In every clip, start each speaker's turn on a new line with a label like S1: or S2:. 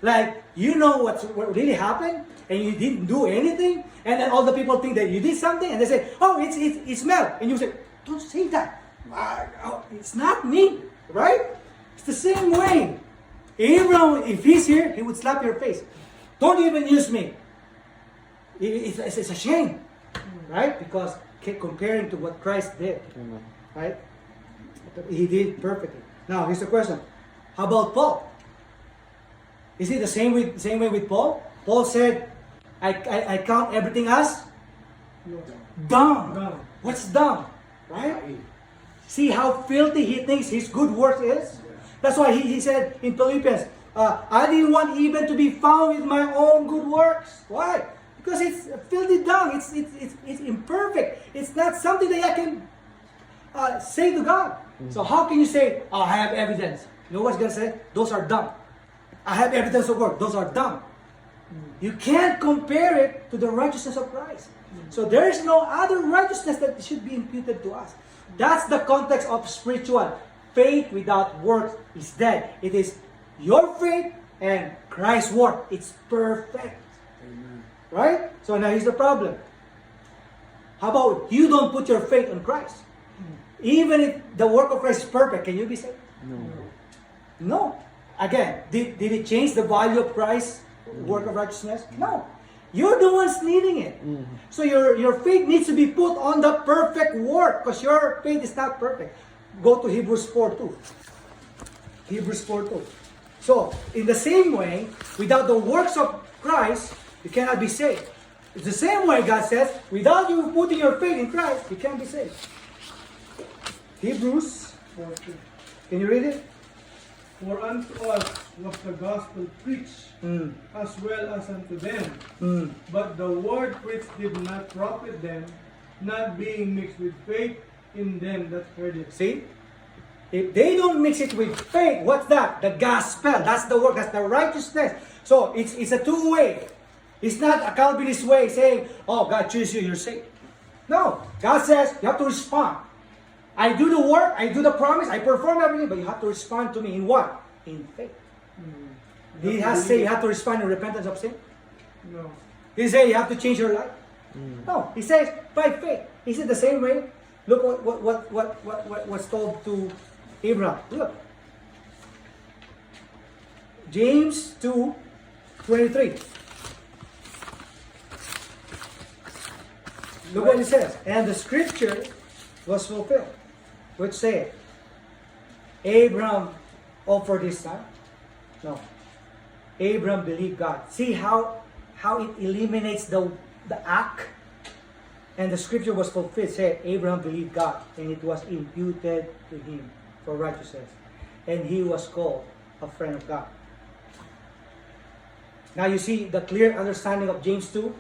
S1: Like, you know what really happened, and you didn't do anything, and then all the people think that you did something, and they say, oh, it's Mel. And you say, don't say that. It's not me, right? It's the same way. Abraham, if he's here, he would slap your face. Don't even use me. It's a shame, right? Because comparing to what Christ did, right? He did perfectly. Now, here's the question. How about Paul? Is it the same way with Paul? Paul said, I count everything as dung. What's dung? Right? See how filthy he thinks his good work is? That's why he said in Philippians, I didn't want even to be found with my own good works. Why? Because it's filthy dung. It's imperfect. It's not something that I can say to God. So how can you say, oh, I have evidence? You know what's going to say? Those are dumb. I have evidence of work. Those are dumb. You can't compare it to the righteousness of Christ. So there is no other righteousness that should be imputed to us. That's the context of spiritual. Faith without works is dead. It is your faith and Christ's work. It's perfect.
S2: Amen.
S1: Right? So now here's the problem. How about you don't put your faith on Christ? Even if the work of Christ is perfect, can you be saved? No. Again, did it change the value of Christ's work of righteousness? No. You're the ones needing it. So your faith needs to be put on the perfect work because your faith is not perfect. Go to Hebrews 4:2. Hebrews 4:2. So, in the same way, without the works of Christ, you cannot be saved. It's the same way God says, without you putting your faith in Christ, you can't be saved. Hebrews 4:2. Can you read it?
S2: For unto us was the gospel preached, as well as unto them. But the word preached did not profit them, not being mixed with faith in them that heard it.
S1: See? If they don't mix it with faith, what's that? The gospel. That's the work. That's the righteousness. So it's a two-way. It's not a Calvinist way saying, oh, God chooses you, you're saved. No. God says you have to respond. I do the work, I do the promise, I perform everything, but you have to respond to me in what? In faith. He has to say you have to respond in repentance of sin.
S2: No.
S1: He say you have to change your life. No. He says by faith. Is it the same way? Look what's told to Abraham. Look. James 2:23. Look what it says. And the scripture was fulfilled, which said, Abraham offered his son. No. Abraham believed God. See how it eliminates the act? And the scripture was fulfilled, said, Abraham believed God, and it was imputed to him for righteousness. And he was called a friend of God. Now you see the clear understanding of James 2?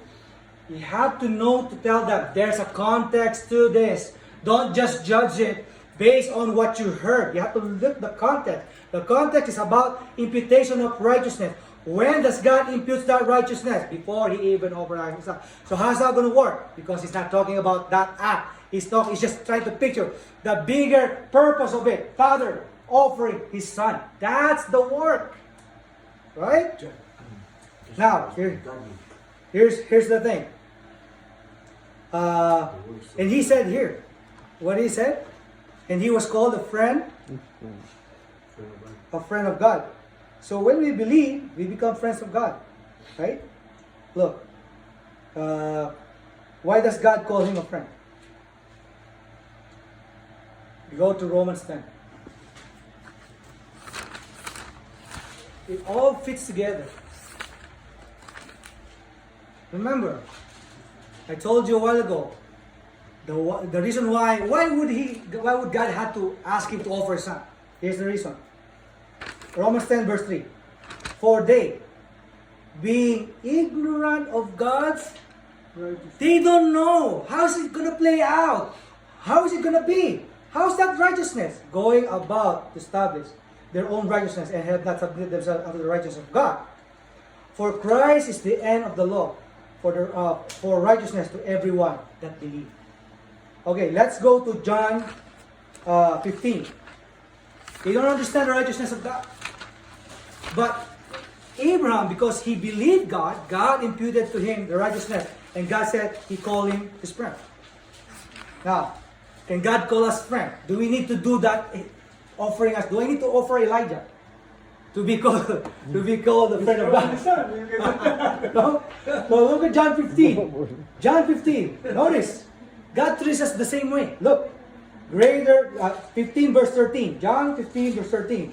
S1: You have to know to tell them there's a context to this. Don't just judge it based on what you heard. You have to look at the context. The context is about imputation of righteousness. When does God impute that righteousness? Before he even offered himself. So how's that going to work? Because he's not talking about that act. He's just trying to picture the bigger purpose of it. Father offering his son. That's the work. Right? Now, here's the thing. And he said here, what he said? And he was called a friend of God. So when we believe, we become friends of God. Right? Look. Why does God call him a friend? We go to Romans 10. It all fits together. Remember, I told you a while ago, the reason why would God have to ask him to offer a son? Here's the reason. Romans 10 verse 3. For they, being ignorant of God's righteousness, they don't know. How is it going to play out? How is it going to be? How is that righteousness? Going about to establish their own righteousness and have not submitted themselves unto the righteousness of God. For Christ is the end of the law for righteousness to everyone that believes. Okay, let's go to John 15. They don't understand the righteousness of God. But Abraham, because he believed God, God imputed to him the righteousness. And God said he called him his friend. Now, can God call us friend? Do we need to do that offering us? Do I need to offer Elijah to be called the friend of God? No? So look at John 15. John 15. Notice, God treats us the same way. Look, 15 verse 13. John 15 verse 13.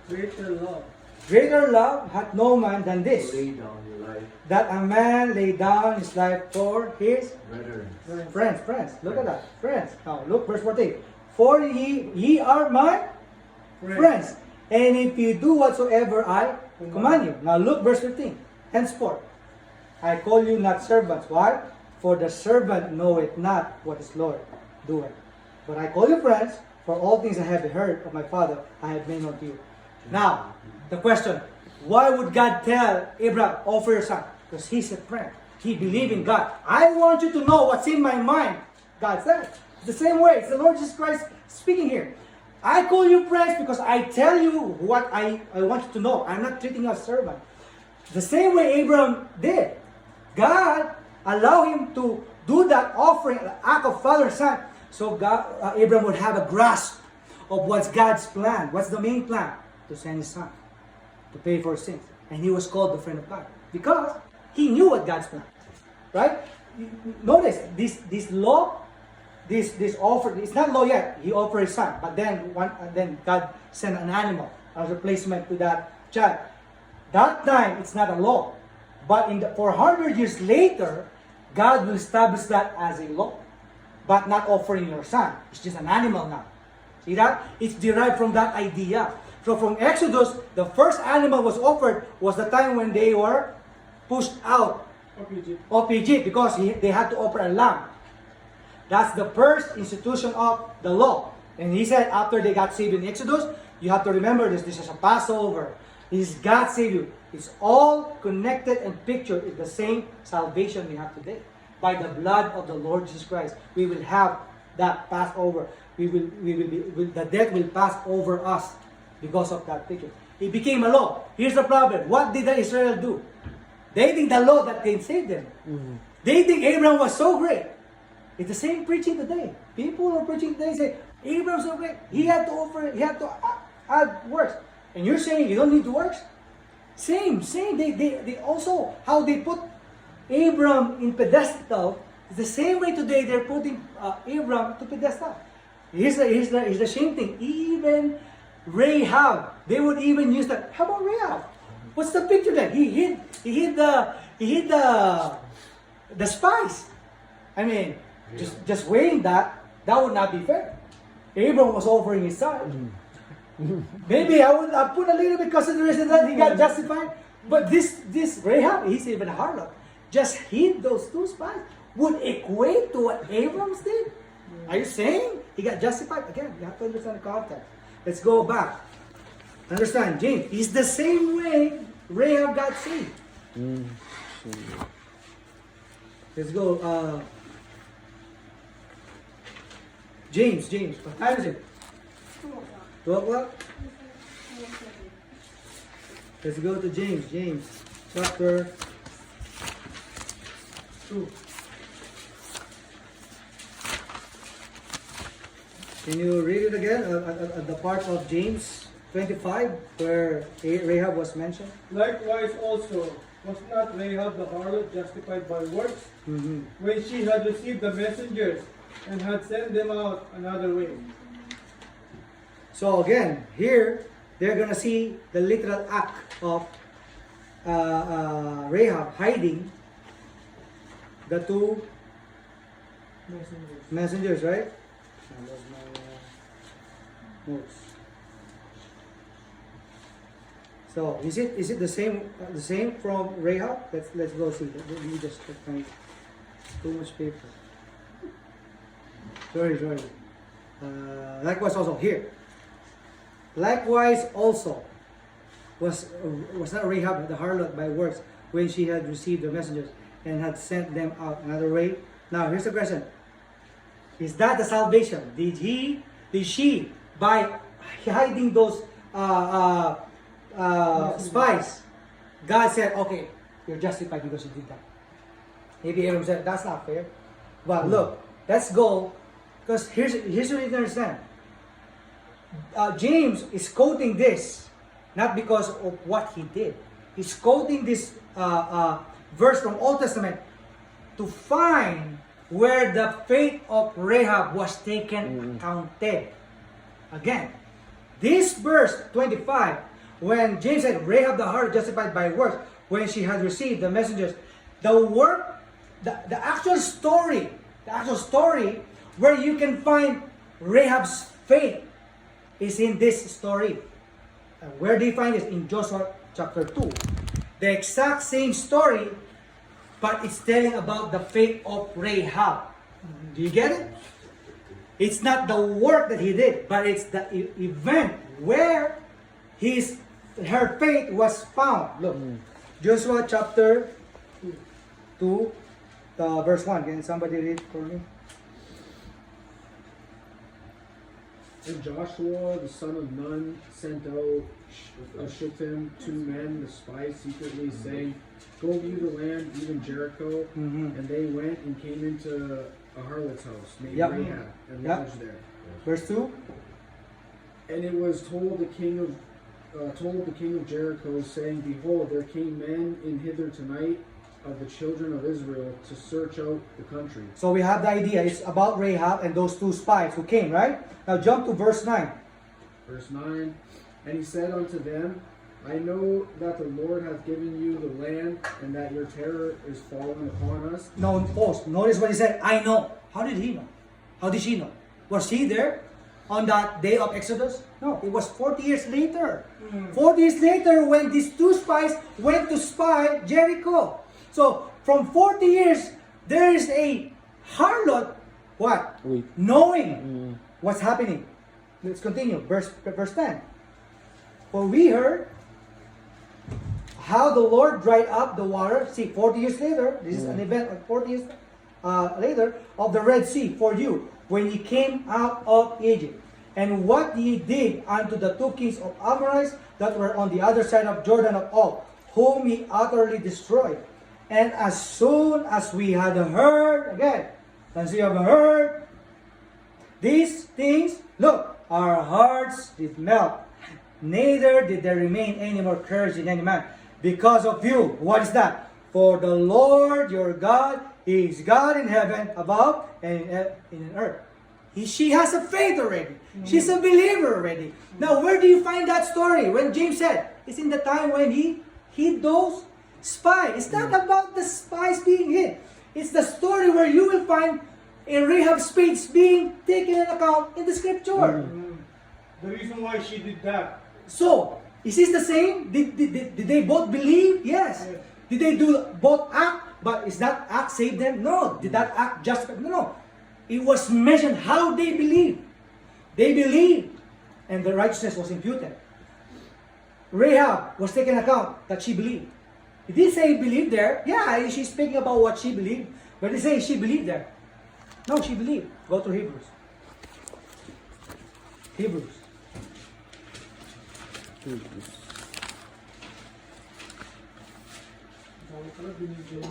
S2: Greater love.
S1: Greater love hath no man than this,
S3: Lay down your life,
S1: that a man lay down his life for his
S3: brethren.
S1: friends. Look at that. Friends. Now look, verse 14. For ye are my friends. And if you do whatsoever I command you. Now look, verse 15. Henceforth, I call you not servants. Why? For the servant knoweth not what his Lord doeth. But I call you friends, for all things I have heard of my Father, I have made known to you. Now, the question, why would God tell Abraham, offer your son? Because he's a friend. He believed in God. I want you to know what's in my mind, God said. The same way, it's the Lord Jesus Christ speaking here. I call you friends because I tell you what I want you to know. I'm not treating you as a servant. The same way Abraham did. God allowed him to do that offering, an act of father and son, so Abraham would have a grasp of what's God's plan. What's the main plan? To send his son to pay for sins. And he was called the friend of God because he knew what God's plan. Right? Notice this law, this offer, it's not law yet. He offered his son, but then God sent an animal as a replacement to that child. That time it's not a law, but 400 years later, God will establish that as a law, but not offering your son. It's just an animal now. See that? It's derived from that idea. So from Exodus, the first animal was offered was the time when they were pushed out of Egypt because they had to offer a lamb. That's the first institution of the law. And he said after they got saved in Exodus, you have to remember this. This is a Passover. This is God saved you. It's all connected and pictured in the same salvation we have today. By the blood of the Lord Jesus Christ, we will have that Passover. The death will pass over us because of that picture. It became a law. Here's the problem. What did the Israel do? They think the law that can save them. Mm-hmm. They think Abraham was so great. It's the same preaching today. People are preaching today say, Abraham's so great. He had to add works. And you're saying you don't need to works? Same. They also, how they put Abraham in pedestal, is the same way today they're putting Abraham to pedestal. Here's the same thing. Even Rahab, they would even use that. How about Rahab? What's the picture there? He hid the spies. I mean, just weighing that would not be fair. Abraham was offering his son. Maybe I would put a little bit consideration that he got justified. But this Rahab, he's even a harlot, just hid those two spies, would equate to what Abraham did. Are you saying he got justified? Again, you have to understand the context. Let's go back. Understand, James, it's the same way Rahab got saved. Let's go. James, what time is it? 12 o'clock? Let's go to James chapter 2. Can you read it again at the part of James 25 where Rahab was mentioned?
S2: Likewise also, was not Rahab the harlot justified by works,
S1: Mm-hmm.
S2: when she had received the messengers and had sent them out another way?
S1: So again, here they're gonna see the literal act of Rahab hiding the two messengers, right? That was my notes. So is it the same from Rahab? Let's go see. Let me just find too much paper. Sorry. Likewise also here. Likewise also was not Rahab the harlot by works when she had received the messengers and had sent them out another way. Now here's the question: is that the salvation? Did she by hiding those spies God said, okay, you're justified because you did that. Maybe Abram said, that's not fair. But look, let's go, because here's what you need to understand. James is quoting this, not because of what he did. He's quoting this verse from Old Testament to find where the faith of Rahab was taken counted. Again, this verse 25, when James said, Rahab the harlot justified by works, when she had received the messengers, the actual story where you can find Rahab's faith is in this story. And where do you find this? In Joshua chapter 2. The exact same story, but it's telling about the faith of Rahab. Do you get it? It's not the work that he did, but it's the event where her faith was found. Look, Joshua chapter 2, verse 1. Can somebody read for me?
S3: And Joshua the son of Nun sent out Shittim 2 men, the spies, secretly, saying, Go view the land, even Jericho. And they went and came into a harlot's house named Rahab, and lodged there.
S1: Verse 2.
S3: And it was told the king of Jericho, saying, Behold, there came men in hither tonight of the children of Israel to search out the country.
S1: So we have the idea. It's about Rahab and those 2 spies who came, right? Now jump to verse 9.
S3: Verse 9, And he said unto them, I know that the Lord hath given you the land, and that your terror is fallen upon us.
S1: No, pause. Notice what he said. I know. How did he know? How did she know? Was he there on that day of Exodus? No, it was 40 years later. 40 years later when these 2 spies went to spy Jericho. So, from 40 years, there is a harlot, what? Knowing what's happening. Let's continue. Verse 10. For we heard how the Lord dried up the water. See, 40 years later, this is an event of 40 years later, of the Red Sea for you, when ye came out of Egypt. And what ye did unto the 2 kings of Amorites that were on the other side of Jordan of Og, whom ye utterly destroyed. And as soon as we had heard, again, as we have heard these things, look, our hearts did melt. Neither did there remain any more courage in any man because of you. What is that? For the Lord your God is God in heaven above and in earth. She has a faith already. She's a believer already. Now, where do you find that story? When James said, it's in the time when he hid those spies. It's not about the spies being hid. It's the story where you will find a Rahab's faith being taken into account in the scripture.
S2: The reason why she did that.
S1: So, is this the same? Did they both believe? Yes. Did they do both act? But is that act save them? No. Did that act justify? No. It was mentioned how they believed. They believed, and the righteousness was imputed. Rahab was taken account that she believed. It did say believed there. Yeah, she's speaking about what she believed. But it says she believed there. No, she believed. Go to Hebrews. Hebrews.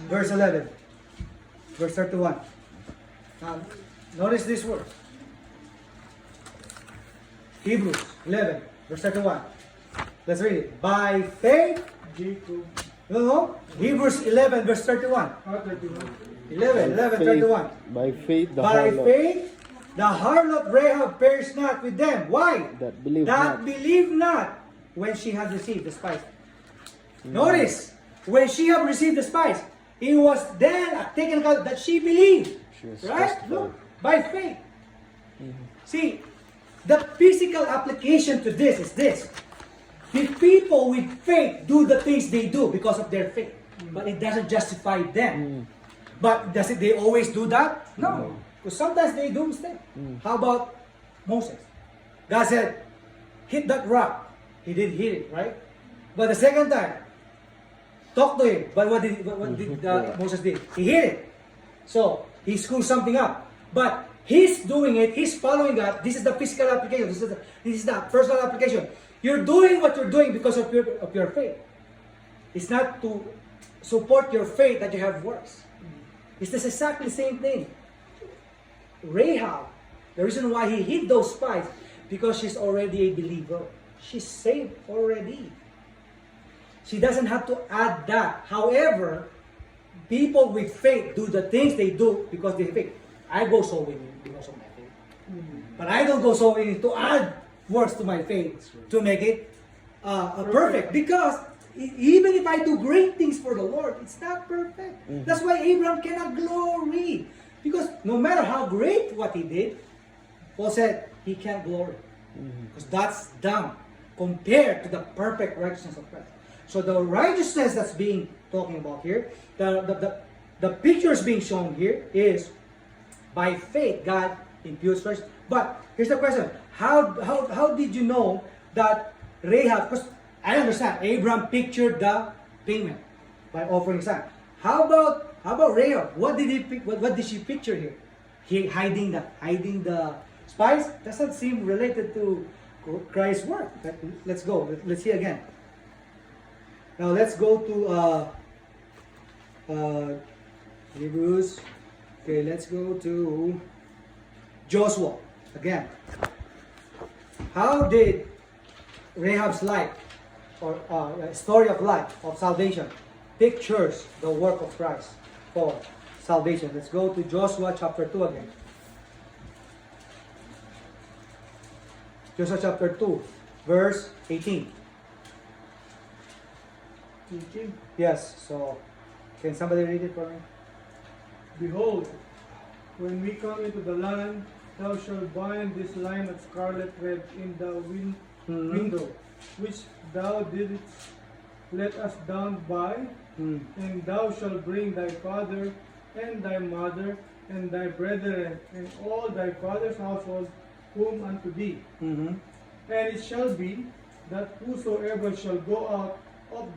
S1: Verse 11. Verse 31. Now, notice this word. Hebrews 11, verse 31. Let's read it. By faith,
S2: Jacob.
S1: no. Hebrews 11, verse 31.
S2: 31.
S1: 11, 31.
S4: By faith,
S1: By faith, the harlot Rahab perished not with them. Why?
S4: that believe
S1: That
S4: not.
S1: believed not when she had received the spice. Notice, when she had received the spice, it was then taken account that she believed.
S4: She was
S1: Right?
S4: justified.
S1: Look, by faith. See, the physical application to this is this. The people with faith do the things they do because of their faith. But it doesn't justify them. But does it they always do that? No. Because sometimes they do mistake. How about Moses? God said, hit that rock. He did hit it, right? But the second time, talk to him. But what did Moses did? He hit it. So, he screwed something up. But he's doing it, he's following that. This is the physical application. This is the personal application. You're doing what you're doing because of your faith. It's not to support your faith that you have works. It's just exactly the same thing. Rahab, the reason why he hid those spies, because she's already a believer. She's saved already. She doesn't have to add that. However, people with faith do the things they do because they have faith. I go so winning because of my faith. But I don't go so winning to add works to my faith to make it perfect. Because even if I do great things for the Lord, it's not perfect. That's why Abraham cannot glory. Because no matter how great what he did, Paul said he can't glory. Because that's dumb compared to the perfect righteousness of Christ. So the righteousness that's being talking about here, the pictures being shown here is by faith God imputes righteousness. But here's the question: How did you know that Rahab? Because I understand Abraham pictured the payment by offering son. How about Rahab? What did she picture here? He hiding the spies. Doesn't seem related to Christ's work. Let's go. Let's see again. Now let's go to Hebrews. Okay, let's go to Joshua again. How did Rahab's life, or story of life of salvation, pictures the work of Christ for salvation? Let's go to Joshua chapter 2 again. Joshua chapter 2, verse 18.
S2: Teaching.
S1: Yes, so can somebody read it for me?
S2: Behold, when we come into the land, thou shalt bind this line of scarlet thread in the window, which thou didst let us down by, and thou shalt bring thy father and thy mother and thy brethren and all thy father's household home unto thee. And it shall be that whosoever shall go out of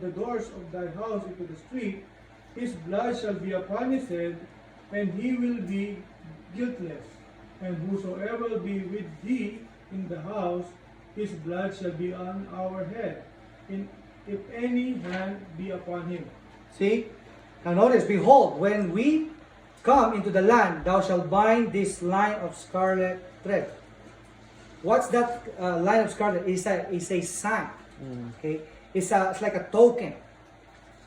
S2: the doors of thy house into the street, his blood shall be upon his head, and he will be guiltless. And whosoever will be with thee in the house, his blood shall be on our head, and if any hand be upon him.
S1: See? Now notice, behold, when we come into the land, thou shalt bind this line of scarlet thread. What's that line of scarlet? It's a sign. Okay? It's like a token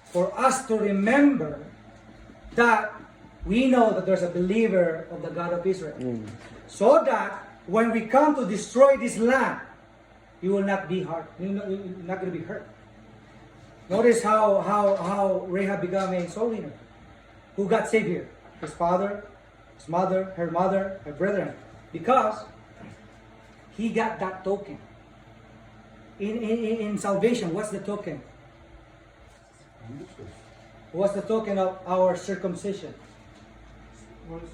S1: for us to remember that we know that there's a believer of the God of Israel. So that when we come to destroy this land, you will not be hurt. You're not going to be hurt. Notice how Rahab became a soul winner. Who got saved here? His father, his mother, her brethren. Because he got that token. In salvation, what's the token? What's the token of our circumcision?
S2: Holy Ghost.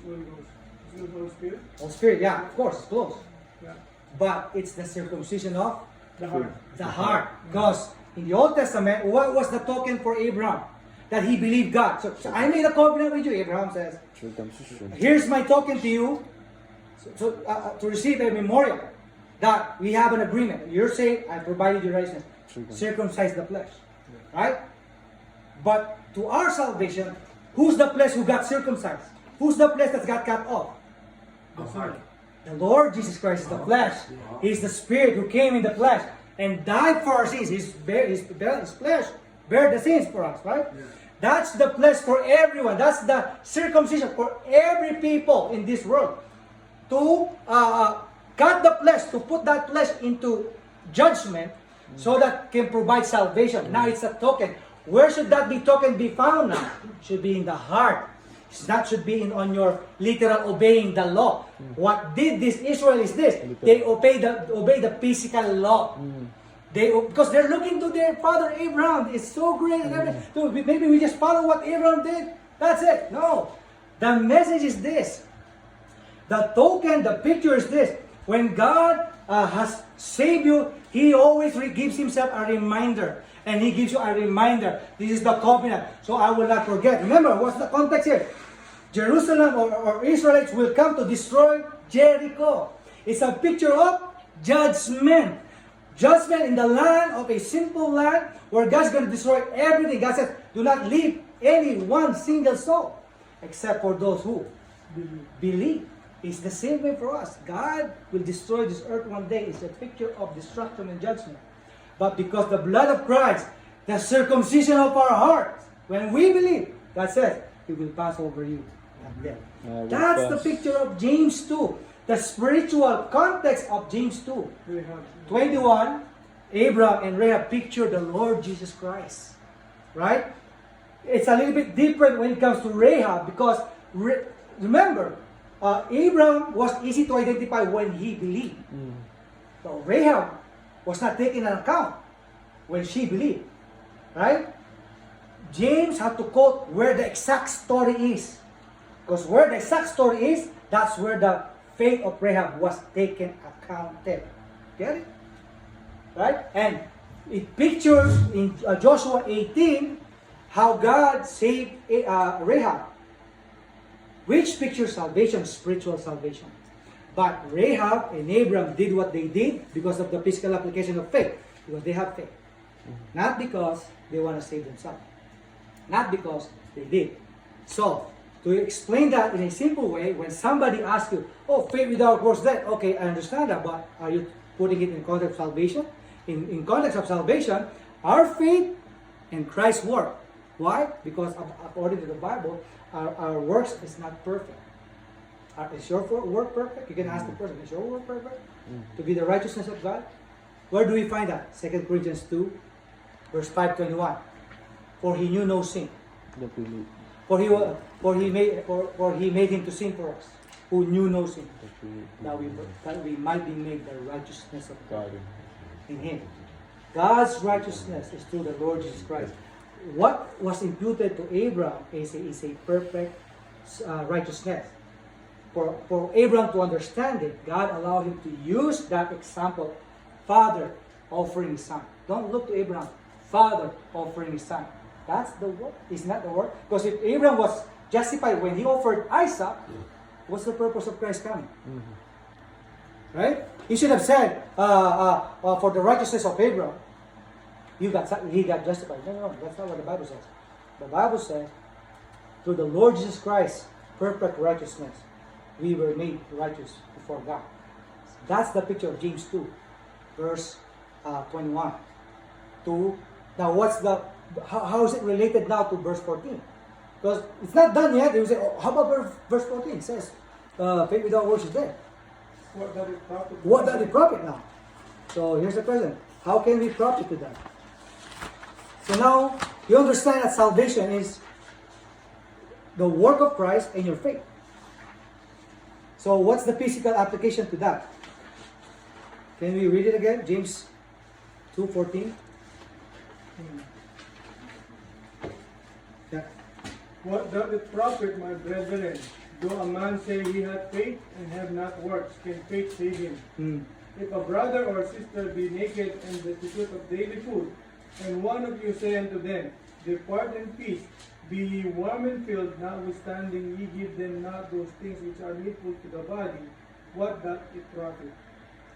S2: Is it the Holy Spirit?
S1: Holy Spirit, yeah, of course, it's close.
S2: Yeah.
S1: But it's the circumcision of
S2: The heart.
S1: the heart. Because in the Old Testament, what was the token for Abraham? That he believed God. So I made a covenant with you, Abraham says. Here's my token to you, to receive a memorial that we have an agreement. You're saved, I provided you righteousness. Circumcise the flesh. Right? But to our salvation, who's the flesh who got circumcised? Who's the flesh that got cut off?
S2: The heart.
S1: The Lord Jesus Christ is the flesh. He's the Spirit who came in the flesh and died for our sins. His flesh bare the sins for us, right? Yeah. That's the flesh for everyone. That's the circumcision for every people in this world. To cut the flesh, to put that flesh into judgment so that can provide salvation. Now it's a token. Where should that token be found now? Should be in the heart. That should be on your literal obeying the law. What did this Israel is this? They obey the physical law. Because they're looking to their father Abraham. It's so great. Maybe we just follow what Abraham did. That's it. No. The message is this. The token, the picture is this. When God has saved you, He always gives Himself a reminder. And He gives you a reminder. This is the covenant. So I will not forget. Remember, what's the context here? Jerusalem or Israelites will come to destroy Jericho. It's a picture of judgment. judgment in the land of a sinful land where God's going to destroy everything. God says, do not leave any one single soul except for those who believe. It's the same way for us. God will destroy this earth one day. It's a picture of destruction and judgment. But because the blood of Christ, the circumcision of our hearts, when we believe, God says, He will pass over you and death. That's the picture of James 2. The spiritual context of James 2. 21, Abraham and Rahab picture the Lord Jesus Christ. Right? It's a little bit different when it comes to Rahab because, remember, Abraham was easy to identify when he believed. So Rahab was not taken into account when she believed. Right? James had to quote where the exact story is. Because where the exact story is, that's where the faith of Rahab was taken accounted. Get it? Right? And it pictures in Joshua 18 how God saved Rahab, which pictures salvation, spiritual salvation. But Rahab and Abraham did what they did because of the physical application of faith. Because they have faith. Not because they want to save themselves. Not because they did. So, to explain that in a simple way, when somebody asks you, oh, faith without works dead. Okay, I understand that, but are you putting it in context of salvation? In context of salvation, our faith and Christ's work. Why? Because according to the Bible, our works is not perfect. Is your work perfect? You can ask the person, is your work perfect? To be the righteousness of God? Where do we find that? 2 Corinthians 2, verse 5:21. For he knew no sin. For he made him to sin for us, who knew no sin. That we might be made the righteousness of God in him. God's righteousness is through the Lord Jesus Christ. What was imputed to Abraham is a perfect righteousness. For Abraham to understand it, God allowed him to use that example, father offering his son. Don't look to Abraham, father offering his son. That's the work. It's not the work. Because if Abraham was justified when he offered Isaac, what's the purpose of Christ coming? Right? He should have said, for the righteousness of Abraham, he got justified. No, that's not what the Bible says. The Bible says, through the Lord Jesus Christ, perfect righteousness, we were made righteous before God. That's the picture of James 2, verse 21. Now, how is it related now to verse 14? Because it's not done yet. They will say, oh, how about verse 14? It says, faith without works is dead.
S2: What does it profit?
S1: What does it profit now? So here's the question. How can we profit to that? So now, you understand that salvation is the work of Christ and your faith. So what's the physical application to that? Can we read it again? James 2:14. Yeah.
S2: What doth it profit, my brethren, though a man say he hath faith and have not works? Can faith save him? If a brother or sister be naked and destitute of daily food, and one of you say unto them, Depart in peace, be ye warm and filled, notwithstanding ye give them not those things which are needful to the body, what doth it profit?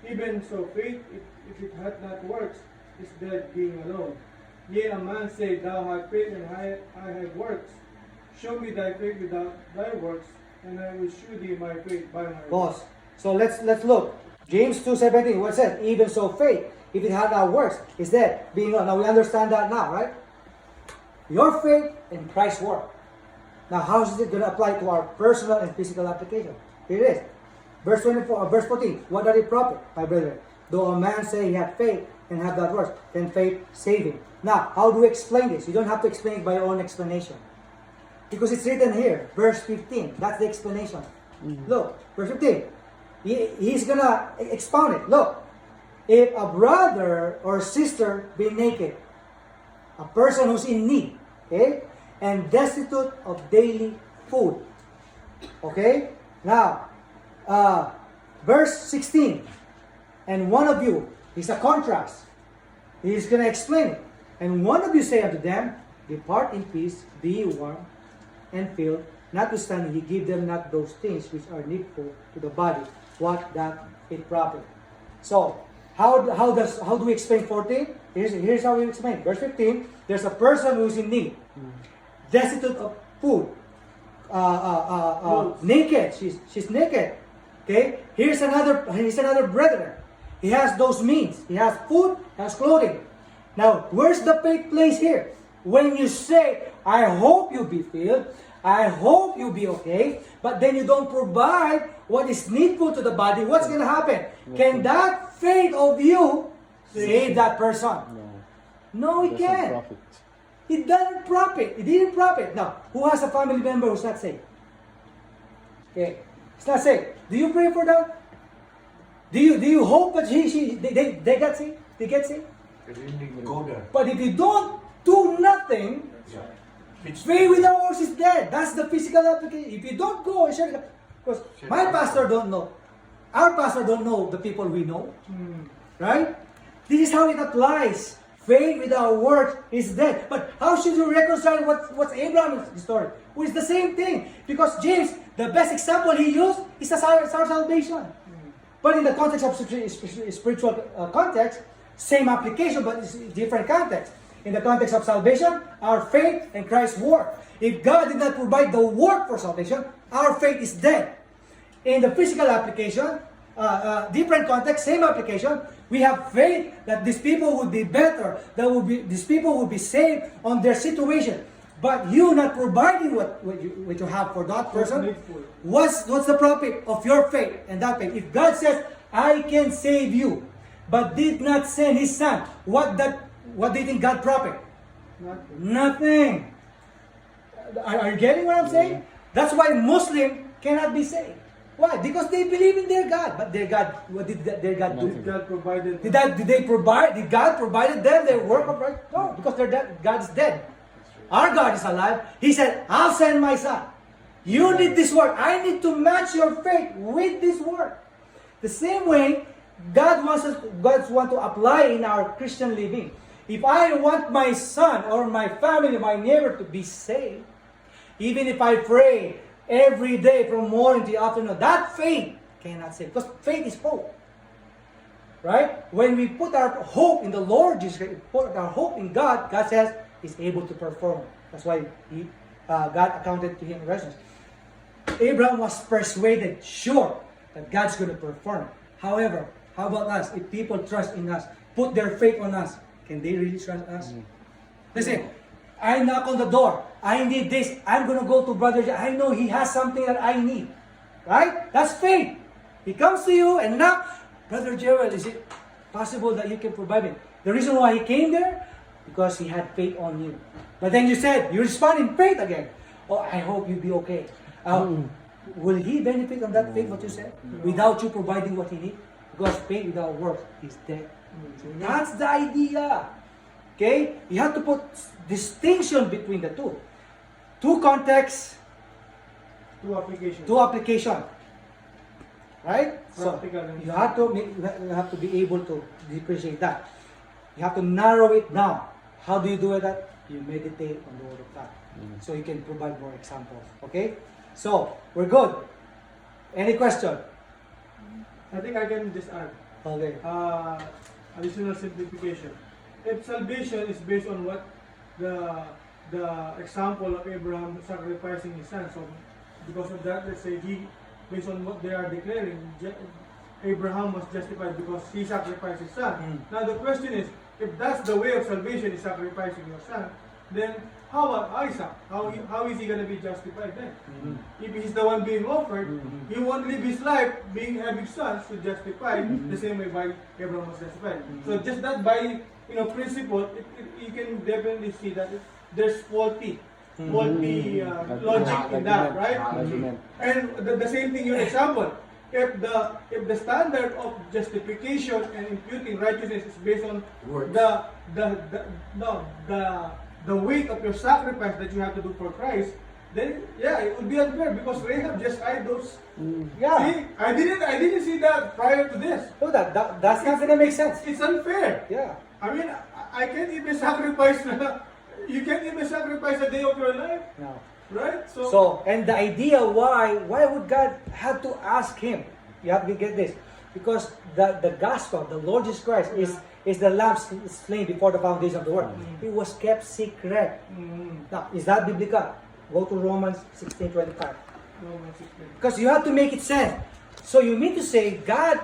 S2: Even so faith, if it hath not works, is dead being alone. Yea, a man say, Thou hast faith and I have works. Show me thy faith without thy works, and I will shew thee my faith by my works.
S1: Pause. So let's look. James 2:17, what it says? Even so faith, if it had not works, is dead being alone. Now we understand that now, right? Your faith and Christ's work. Now how is it going to apply to our personal and physical application? Here it is. Verse 14. What does it profit, my brethren? Though a man say he hath faith and have not works, can faith save him? Now, how do we explain this? You don't have to explain it by your own explanation. Because it's written here, verse 15. That's the explanation. Look, verse 15. He's going to expound it. Look, if a brother or sister be naked, a person who's in need, okay, and destitute of daily food, okay? Now, verse 16, and one of you, it's a contrast. He's going to explain it. And one of you say unto them, Depart in peace, be ye warm and filled, notwithstanding ye give them not those things which are needful to the body, what that it profit. So, How do we explain 14? Here's how we explain. Verse 15, there's a person who is in need, destitute of food, naked. She's naked. Okay? Here's another brethren. He has those means. He has food, has clothing. Now, where's the faith place here? When you say, I hope you'll be filled, I hope you'll be okay, but then you don't provide what is needful to the body, what's going to happen? Can that faith of you save that person? No, it can't.
S4: Profit.
S1: It doesn't profit. It didn't profit. Now, who has a family member who's not saved? Okay, it's not saved. Do you pray for them? Do you hope that they get saved? They get saved?
S5: Go there.
S1: But if you don't do nothing, faith without works is dead. That's the physical application. If you don't go and share, because my pastor don't know, our pastor don't know the people we know, right? This is how it applies. Faith without works is dead. But how should you reconcile what's Abraham's story? Well, it's the same thing. Because James, the best example he used is our salvation. But in the context of spiritual context, same application, but it's different context. In the context of salvation, our faith and Christ's work. If God did not provide the work for salvation, our faith is dead. In the physical application, different context, same application, we have faith that these people would be better, these people would be saved on their situation. But you not providing what you have for that person, what's the profit of your faith and that faith? If God says, I can save you, but did not send His Son, what do you think God profit? Nothing. Are you getting what I'm saying? That's why Muslim cannot be saved. Why? Because they believe in their God. But their God, what did their God do?
S2: God provided.
S1: Did God provide them their work of right? No, because God is dead. Our God is alive. He said, I'll send my Son. You need this work. I need to match your faith with this work. The same way, God wants to apply in our Christian living. If I want my son or my family, my neighbor to be saved, even if I pray every day from morning to afternoon, that faith cannot save. Because faith is hope. Right? When we put our hope in the Lord Jesus Christ, put our hope in God, God says He's able to perform. That's why God accounted to him righteousness. Abraham was persuaded, sure, that God's going to perform. However, how about us? If people trust in us, put their faith on us, can they really trust us? Listen, I knock on the door. I need this. I'm going to go to Brother John. I know he has something that I need. Right? That's faith. He comes to you and knock. Brother Joel, is it possible that you can provide me? The reason why he came there, because he had faith on you. But then you said, you respond in faith again. Oh, I hope you'll be okay. Will he benefit on that faith, what you said? Without you providing what he needs? Because faith without works is dead. So that's the idea. Okay? You have to put distinction between the two. Two contexts,
S2: Two applications.
S1: two application. Right? So
S2: Practical and
S1: you have to be able to differentiate that. You have to narrow it down. How do you do that? You meditate on the Word of God. So you can provide more examples. Okay? So, we're good. Any question?
S2: I think I can just add
S1: Okay.
S2: additional simplification. If salvation is based on what the example of Abraham sacrificing his son, so because of that, let's say based on what they are declaring, Abraham was justified because he sacrificed his son. Now the question is, if that's the way of salvation is sacrificing your son, then how about Isaac? How is he going to be justified then? If he's the one being offered, he won't live his life having sons to justify the same way by Abraham was justified. So just that by principle, you can definitely see that there's faulty logic in that, right? And the same thing, your example. If the standard of justification and imputing righteousness is based on the weight of your sacrifice that you have to do for Christ, then it would be unfair because Rahab just hid those.
S1: Yeah.
S2: See, I didn't see that prior to this.
S1: So that's not gonna make sense.
S2: It's unfair.
S1: Yeah.
S2: I mean, I can't even sacrifice. You can't even sacrifice a day of your life,
S1: No.
S2: right?
S1: So, and the idea why would God have to ask him? You have to get this. Because the gospel, the Lord Jesus Christ, is the lamb slain before the foundation of the world. It was kept secret. Now, is that biblical? Go to Romans 16:25. Because you have to make it sense. So you mean to say God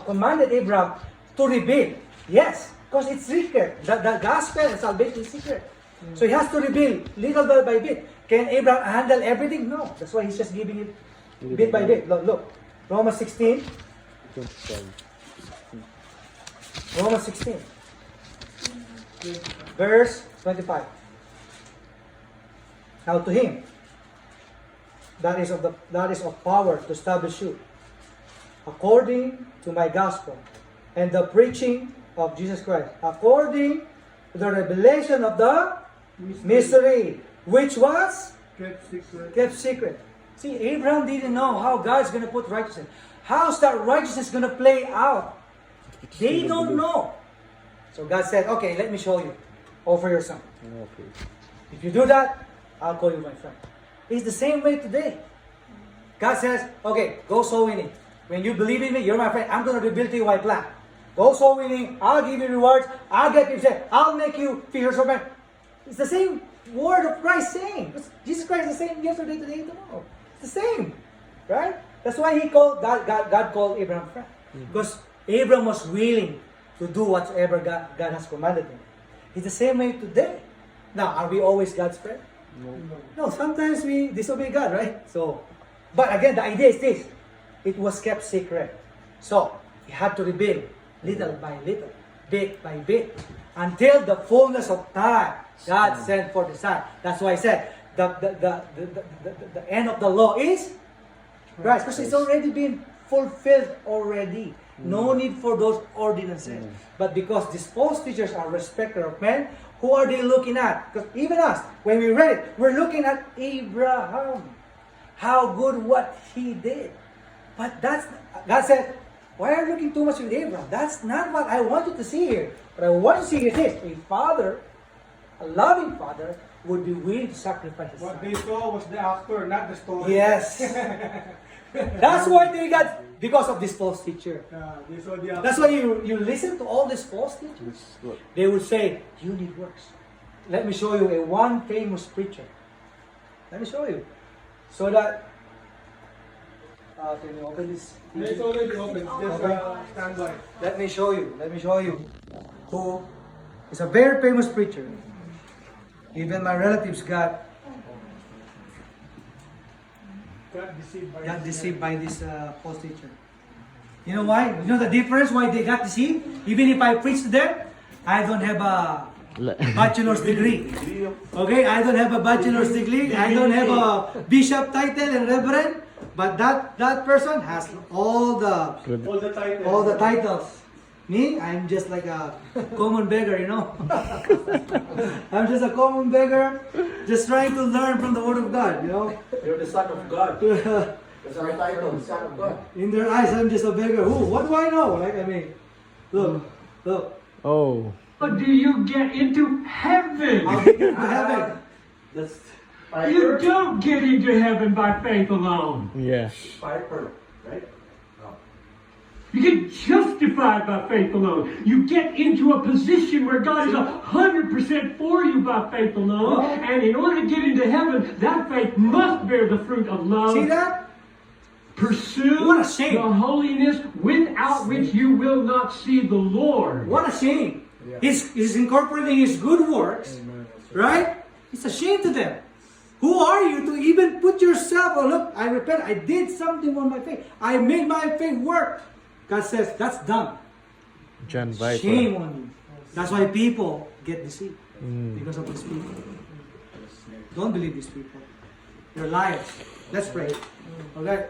S1: commanded Abraham to rebuild? Yes, because it's secret. The gospel and salvation is secret. So he has to rebuild little bit by bit. Can Abraham handle everything? No. That's why he's just giving it bit by bit. Look. Romans 16. Romans 16. Verse 25. Now to him that is of power to establish you, according to my gospel and the preaching of Jesus Christ, according to the revelation of the mystery, which was kept secret. See, Abraham didn't know how God's going to put righteousness. How's that righteousness going to play out? They don't know. So God said, okay, let me show you. Offer your son.
S4: Okay.
S1: If you do that, I'll call you my friend. It's the same way today. God says, okay, go soul winning. When you believe in me, you're my friend. I'm going to rebuild to you my plan. Go soul winning. I'll give you rewards. I'll get you saved. I'll make you fishers of men. It's the same word of Christ saying. Jesus Christ is the same yesterday, today, tomorrow. It's the same. Right? That's why he called God called Abraham friend. Because Abraham was willing to do whatever God has commanded him. It's the same way today. Now, are we always God's friend? No, sometimes we disobey God, right? So, but again, the idea is this. It was kept secret. So, he had to rebuild little by little, bit by bit, until the fullness of time, God sent forth the Son. That's why I said, the end of the law is Christ. Because it's already been fulfilled already. No need for those ordinances. But because these false teachers are respecters of men, who are they looking at? Because even us, when we read it, we're looking at Abraham. How good what he did. But God said, why are you looking too much with Abraham? That's not what I want you to see here. What I want you to see here is this. A father, a loving father, would be willing to sacrifice his son.
S2: What they saw was the actor, not the story.
S1: Yes. That's why they got, because of this false teacher.
S2: They saw the actor.
S1: That's why you listen to all these false teachers. They would say, you need works. Let me show you one famous preacher. Let me show you. So that, can you open this?
S2: It's already open. Just stand by.
S1: Let me show you. Who is a very famous preacher. Even my relatives got deceived by this false teacher. You know why? You know the difference why they got deceived? Even if I preach to them, I don't have a bachelor's degree. Okay? I don't have a bachelor's degree. I don't have a bishop title and reverend. But that person has all the titles. Me, I'm just like a common beggar, you know. I'm just a common beggar, just trying to learn from the Word of God, you know.
S5: You're the Son of God. That's our title, Son of God.
S1: In their eyes, I'm just a beggar. Ooh, what do I know? Like, I mean, look.
S4: Oh.
S6: How do you get into heaven?
S1: I'll get into heaven.
S5: That's
S6: You
S5: Piper.
S6: don't get into heaven by faith alone.
S4: Yeah.
S5: Piper, right?
S6: You get justified by faith alone. You get into a position where God is 100% for you by faith alone. And in order to get into heaven, that faith must bear the fruit of love.
S1: See that?
S6: Pursue
S1: What a shame.
S6: the holiness without which you will not see the Lord.
S1: What a shame. He's incorporating his good works, right? It's a shame to them. Who are you to even put yourself, oh look, I repent, I did something on my faith. I made my faith work. God says, that's done.
S4: John Viper.
S1: Shame on you. That's why people get deceived. Because of these people. Don't believe these people. They're liars. Let's pray. Okay.